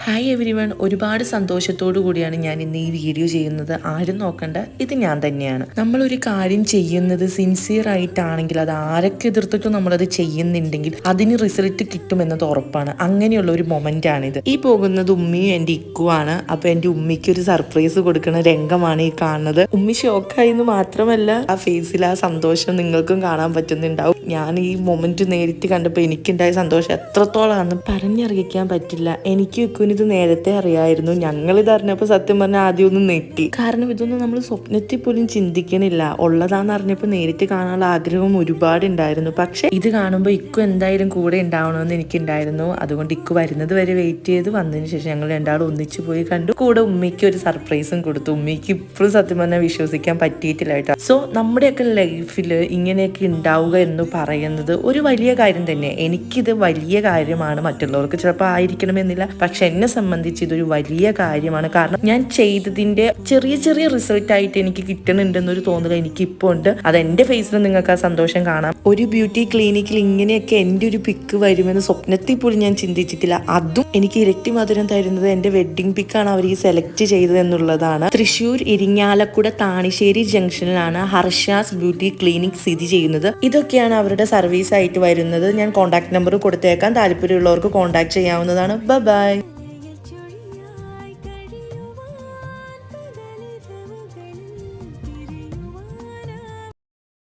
Hi everyone, ഒരുപാട് സന്തോഷത്തോടു കൂടിയാണ് ഞാൻ ഇന്ന് ഈ വീഡിയോ ചെയ്യുന്നത്. ആരും നോക്കണ്ട, ഇത് ഞാൻ തന്നെയാണ്. നമ്മളൊരു കാര്യം ചെയ്യുന്നത് സിൻസിയർ ആയിട്ടാണെങ്കിൽ അത് ആരൊക്കെ എതിർത്തിട്ടും നമ്മളത് ചെയ്യുന്നുണ്ടെങ്കിൽ അതിന് റിസൾട്ട് കിട്ടുമെന്നത് ഉറപ്പാണ്. അങ്ങനെയുള്ള ഒരു മൊമെന്റ് ആണിത്. ഈ പോകുന്നത് ഉമ്മിയും എൻ്റെ ഇക്കുവാണ്. അപ്പൊ എൻ്റെ ഉമ്മിക്ക് ഒരു സർപ്രൈസ് കൊടുക്കുന്ന രംഗമാണ് ഈ കാണുന്നത്. ഉമ്മി ഷോക്കായെന്ന് മാത്രമല്ല, ആ ഫേസിൽ ആ സന്തോഷം നിങ്ങൾക്കും കാണാൻ പറ്റുന്നുണ്ടാവും. ഞാൻ ഈ മൊമെന്റ് നേരിട്ട് കണ്ടപ്പോൾ എനിക്കുണ്ടായ സന്തോഷം എത്രത്തോളാണെന്ന് പറഞ്ഞറിയിക്കാൻ പറ്റില്ല. എനിക്ക് ഇത് നേരത്തെ അറിയായിരുന്നു. ഞങ്ങളിത് അറിഞ്ഞപ്പോൾ സത്യം പറഞ്ഞാൽ ആദ്യം ഒന്ന് നെറ്റി. കാരണം ഇതൊന്നും നമ്മൾ സ്വപ്നത്തിൽ പോലും ചിന്തിക്കണില്ല. ഉള്ളതാന്ന് അറിഞ്ഞപ്പോൾ നേരിട്ട് കാണാനുള്ള ആഗ്രഹം ഒരുപാടുണ്ടായിരുന്നു. പക്ഷെ ഇത് കാണുമ്പോൾ ഇക്കു എന്തായാലും കൂടെ ഉണ്ടാവണമെന്ന് എനിക്കുണ്ടായിരുന്നു. അതുകൊണ്ട് ഇക്കു വരുന്നത് വരെ വെയിറ്റ് ചെയ്ത് വന്നതിന് ശേഷം ഞങ്ങൾ രണ്ടാളും ഒന്നിച്ചു പോയി കണ്ടു. കൂടെ ഉമ്മയ്ക്ക് ഒരു സർപ്രൈസും കൊടുത്തു. ഉമ്മയ്ക്ക് ഇപ്പോഴും സത്യം പറഞ്ഞാൽ വിശ്വസിക്കാൻ പറ്റിയിട്ടില്ല കേട്ടോ. സോ നമ്മുടെയൊക്കെ ലൈഫിൽ ഇങ്ങനെയൊക്കെ ഉണ്ടാവുക എന്ന് പറയുന്നത് ഒരു വലിയ കാര്യം തന്നെ. എനിക്കിത് വലിയ കാര്യമാണ്, മറ്റുള്ളവർക്ക് ചിലപ്പോൾ ആയിരിക്കണമെന്നില്ല. പക്ഷെ എന്നെ സംബന്ധിച്ച് ഇതൊരു വലിയ കാര്യമാണ്. കാരണം ഞാൻ ചെയ്തതിന്റെ ചെറിയ ചെറിയ റിസൾട്ട് ആയിട്ട് എനിക്ക് കിട്ടുന്നുണ്ടെന്നൊരു തോന്നൽ എനിക്ക് ഇപ്പോൾ ഉണ്ട്. അത് എന്റെ ഫേസിൽ നിങ്ങൾക്ക് ആ സന്തോഷം കാണാം. ഒരു ബ്യൂട്ടി ക്ലിനിക്കിൽ ഇങ്ങനെയൊക്കെ എൻ്റെ ഒരു പിക്ക് വരുമെന്ന് സ്വപ്നത്തിൽ പോലും ഞാൻ ചിന്തിച്ചിട്ടില്ല. അതും എനിക്ക് ഇരട്ടി മധുരം തരുന്നത് എൻ്റെ വെഡ്ഡിംഗ് പിക്കാണ് അവർ ഈ സെലക്ട് ചെയ്തത് എന്നുള്ളതാണ്. തൃശ്ശൂർ ഇരിങ്ങാലക്കുട താണിശ്ശേരി ജംഗ്ഷനിലാണ് ഹർഷാസ് ബ്യൂട്ടി ക്ലിനിക് സ്ഥിതി ചെയ്യുന്നത്. ഇതൊക്കെയാണ് അവരുടെ സർവീസ് ആയിട്ട് വരുന്നത്. ഞാൻ കോൺടാക്ട് നമ്പർ കൊടുത്തേക്കാം. താല്പര്യമുള്ളവർക്ക് കോൺടാക്ട് ചെയ്യാവുന്നതാണ്. ബൈ.